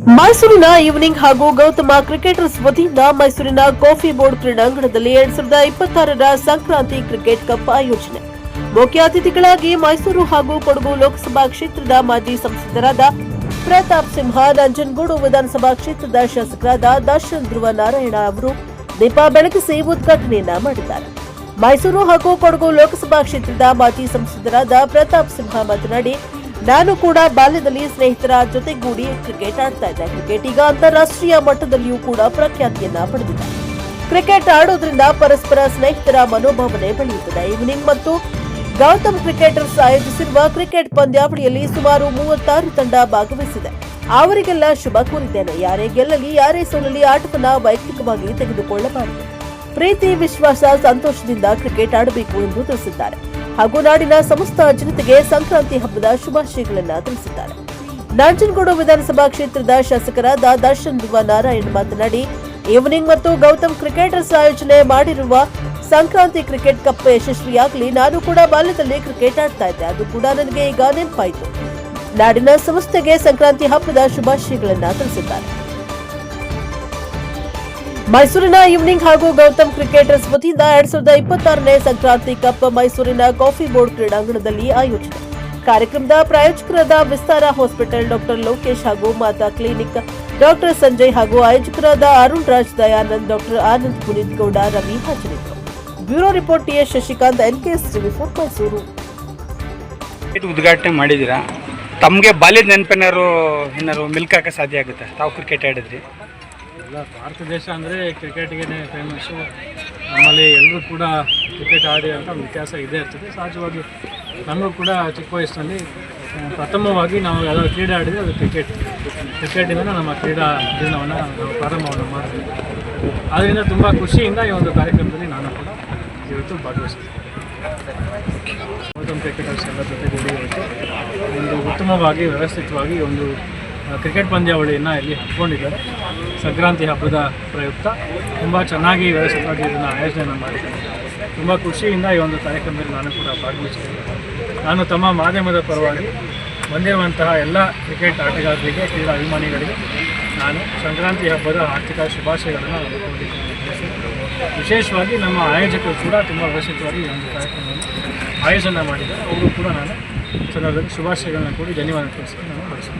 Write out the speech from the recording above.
ಮೈಸೂರಿನ ಈವ್ನಿಂಗ್ ಹಾಗೂ ಗೌತಮ ಕ್ರಿಕೆಟರ್ಸ್ ವತಿಯಿಂದ ಮೈಸೂರಿನ ಕಾಫಿ ಬೋರ್ಡ್ ಕ್ರೀಡಾಂಗಣದಲ್ಲಿ 2026ರ ಸಂಕ್ರಾಂತಿ ಕ್ರಿಕೆಟ್ ಕಪ್ ಆಯೋಜನೆ. ಮುಖ್ಯ ಅತಿಥಿಗಳಾಗಿ ಮೈಸೂರು ಹಾಗೂ ಕೊಡಗು ಲೋಕಸಭಾ ಕ್ಷೇತ್ರದ ಮಾಜಿ ಸಂಸದರಾದ ಪ್ರತಾಪ್ ಸಿಂಹ, ನಂಜನಗೂಡು ವಿಧಾನಸಭಾ ಕ್ಷೇತ್ರದ ಶಾಸಕರಾದ ದರ್ಶನ್ ಧ್ರುವ ನಾರಾಯಣ ಅವರು ದೀಪ ಬೆಳಗಿಸಿ ಉದ್ಘಾಟನೆಯನ್ನ ಮಾಡಿದ್ದಾರೆ. ಮೈಸೂರು ಹಾಗೂ ಕೊಡಗು ಲೋಕಸಭಾ ಕ್ಷೇತ್ರದ ಮಾಜಿ ಸಂಸದರಾದ ಪ್ರತಾಪ್ ಸಿಂಹ ಮಾತನಾಡಿ, ನಾನು ಕೂಡ ಬಾಲ್ಯದಲ್ಲಿ ಸ್ನೇಹಿತರ ಜೊತೆಗೂಡಿ ಕ್ರಿಕೆಟ್ ಆಡ್ತಾ ಇದ್ದೆ. ಕ್ರಿಕೆಟ್ ಈಗ ಅಂತಾರಾಷ್ಟ್ರೀಯ ಮಟ್ಟದಲ್ಲಿಯೂ ಕೂಡ ಪ್ರಖ್ಯಾತಿಯನ್ನ ಪಡೆದಿದೆ. ಕ್ರಿಕೆಟ್ ಆಡೋದ್ರಿಂದ ಪರಸ್ಪರ ಸ್ನೇಹಿತರ ಮನೋಭಾವನೆ ಬೆಳೆಯುತ್ತದೆ. ಈವ್ನಿಂಗ್ ಮತ್ತು ಗೌತಮ್ ಕ್ರಿಕೆಟರ್ಸ್ ಆಯೋಜಿಸಿರುವ ಕ್ರಿಕೆಟ್ ಪಂದ್ಯಾವಳಿಯಲ್ಲಿ ಸುಮಾರು 36 ತಂಡ ಭಾಗವಹಿಸಿದೆ. ಅವರಿಗೆಲ್ಲ ಶುಭ ಕೋರಿದ್ದೇನೆ. ಯಾರೇ ಗೆಲ್ಲಲಿ ಯಾರೇ ಸೋಲಲಿ ಆಟವನ್ನ ವೈಯಕ್ತಿಕವಾಗಿ ತೆಗೆದುಕೊಳ್ಳಬಾರದು. ಪ್ರೀತಿ, ವಿಶ್ವಾಸ, ಸಂತೋಷದಿಂದ ಕ್ರಿಕೆಟ್ ಆಡಬೇಕು ಎಂದು ತಿಳಿಸಿದ್ದಾರೆ. ಹಾಗೂ ನಾಡಿನ ಸಮಸ್ತ ಜನತೆಗೆ ಸಂಕ್ರಾಂತಿ ಹಬ್ಬದ ಶುಭಾಶಯಗಳನ್ನು ತಿಳಿಸಿದ್ದಾರೆ. ನಂಜನಗೂಡು ವಿಧಾನಸಭಾ ಕ್ಷೇತ್ರದ ಶಾಸಕರಾದ ದರ್ಶನ್ ಧ್ರುವ ನಾರಾಯಣ್ ಮಾತನಾಡಿ, ಈವ್ನಿಂಗ್ ಮತ್ತು ಗೌತಮ್ ಕ್ರಿಕೆಟರ್ಸ್ ಆಯೋಜನೆ ಮಾಡಿರುವ ಸಂಕ್ರಾಂತಿ ಕ್ರಿಕೆಟ್ ಕಪ್ ಯಶಸ್ವಿಯಾಗಲಿ. ನಾನು ಕೂಡ ಬಾಲ್ಯದಲ್ಲಿ ಕ್ರಿಕೆಟ್ ಆಡ್ತಾ ಇದ್ದೆ, ಅದು ಕೂಡ ನನಗೆ ಈಗ ನೆನಪಾಯಿತು. ನಾಡಿನ ಸಂಸ್ಥೆಗೆ ಸಂಕ್ರಾಂತಿ ಹಬ್ಬದ ಶುಭಾಶಯಗಳನ್ನು ತಿಳಿಸಿದ್ದಾರೆ. ಮೈಸೂರಿನ ಈವ್ನಿಂಗ್ ಹಾಗೂ ಗೌತಮ್ ಕ್ರಿಕೆಟರ್ಸ್ ವತಿಯಿಂದ 2026ನೇ ಸಂಕ್ರಾಂತಿ ಕಪ್ ಮೈಸೂರಿನ ಕಾಫಿ ಬೋರ್ಡ್ ಕ್ರೀಡಾಂಗಣದಲ್ಲಿ ಆಯೋಜನೆ. ಕಾರ್ಯಕ್ರಮದ ಪ್ರಾಯೋಜಕರಾದ ವಿಸ್ತಾರ ಹಾಸ್ಪಿಟಲ್ ಡಾಕ್ಟರ್ ಲೋಕೇಶ್ ಹಾಗೂ ಮಾತಾ ಕ್ಲಿನಿಕ್ ಡಾಕ್ಟರ್ ಸಂಜಯ್ ಹಾಗೂ ಆಯೋಜಕರಾದ ಅರುಣ್ ರಾಜ್, ದಯಾನಂದ್, ಡಾಕ್ಟರ್ ಆನಂದ್, ಪುನೀತ್ ಗೌಡ, ರವಿ ಹಾಜರಿದ್ದರು. Bureau report TS Shashikant, NKS TV 4 Mysuru. ಉದ್ಘಾಟನೆ ಮಾಡಿದ್ದೀರಾ, ತಮಗೆ ಬಾಲ್ಯದ ನೆನಪೇನಾರು ಮಿಲ್ಕಾಕ ಸಾಧ್ಯ ಆಗುತ್ತೆ? ತಾವು ಕ್ರಿಕೆಟ್ ಆಡಿದ್ರಿ. ಎಲ್ಲ ಭಾರತ ದೇಶ ಅಂದರೆ ಕ್ರಿಕೆಟ್ಗೆ ಫೇಮಸ್ಸು. ನಮ್ಮಲ್ಲಿ ಎಲ್ಲರೂ ಕೂಡ ಕ್ರಿಕೆಟ್ ಆಡಿ ಅಂತ ಒಂದು ವ್ಯತ್ಯಾಸ ಇದೇ ಇರ್ತದೆ. ಸಹಜವಾಗಿ ನಮಗೂ ಕೂಡ ಚಿಕ್ಕ ವಯಸ್ಸಿನಲ್ಲಿ ಪ್ರಥಮವಾಗಿ ನಾವು ಯಾವ್ದಾದ್ರು ಕ್ರೀಡೆ ಆಡಿದರೆ ಅದು ಕ್ರಿಕೆಟಿಂದ ನಮ್ಮ ಕ್ರೀಡಾ ಜೀವನವನ್ನು ನಾವು ಪ್ರಾರಂಭವನ್ನು ಮಾಡ್ತೀವಿ. ಆದ್ದರಿಂದ ತುಂಬ ಖುಷಿಯಿಂದ ಈ ಒಂದು ಕಾರ್ಯಕ್ರಮದಲ್ಲಿ ನಾನು ಕೂಡ ಇವತ್ತು ಭಾಗವಹಿಸ್ತೀನಿ. ಗೌತಮ್ ಕ್ರಿಕೆಟರ್ಸ್ ಎಲ್ಲ ಜೊತೆಗೂಡಿ ಇವತ್ತು ಒಂದು ಉತ್ತಮವಾಗಿ ವ್ಯವಸ್ಥಿತವಾಗಿ ಒಂದು ಕ್ರಿಕೆಟ್ ಪಂದ್ಯಾವಳಿಯನ್ನು ಇಲ್ಲಿ ಹಮ್ಮಿಕೊಂಡಿದ್ದಾರೆ. ಸಂಕ್ರಾಂತಿ ಹಬ್ಬದ ಪ್ರಯುಕ್ತ ತುಂಬ ಚೆನ್ನಾಗಿ ವ್ಯವಸ್ಥಿತವಾಗಿ ಇದನ್ನು ಆಯೋಜನೆ ಮಾಡಿದ್ದಾರೆ. ತುಂಬ ಖುಷಿಯಿಂದ ಈ ಒಂದು ಕಾರ್ಯಕ್ರಮದಲ್ಲಿ ನಾನು ಕೂಡ ಭಾಗವಹಿಸಿದ್ದೇನೆ. ನಾನು ತಮ್ಮ ಮಾಧ್ಯಮದ ಪರವಾಗಿ ಬಂದಿರುವಂತಹ ಎಲ್ಲ ಕ್ರಿಕೆಟ್ ಆಟಗಾರರಿಗೆ, ಕ್ರೀಡಾ ಅಭಿಮಾನಿಗಳಿಗೆ ನಾನು ಸಂಕ್ರಾಂತಿ ಹಬ್ಬದ ಆರ್ಥಿಕ ಶುಭಾಶಯಗಳನ್ನು ಕೋರಲಿಕ್ಕೆ ವಿಶೇಷವಾಗಿ ನಮ್ಮ ಆಯೋಜಕರು ಕೂಡ ತುಂಬ ವ್ಯವಸ್ಥಿತವಾಗಿ ಈ ಒಂದು ಕಾರ್ಯಕ್ರಮವನ್ನು ಆಯೋಜನೆ ಮಾಡಿದ್ದಾರೆ. ಅವರು ಕೂಡ ನಾನು ಸಂದರ್ಭದಲ್ಲಿ ಶುಭಾಶಯಗಳನ್ನ ಕೂಡಿ ಧನ್ಯವಾದ ತಿಳಿಸಿ ನಾನು ಬಯಸ್ತೇನೆ.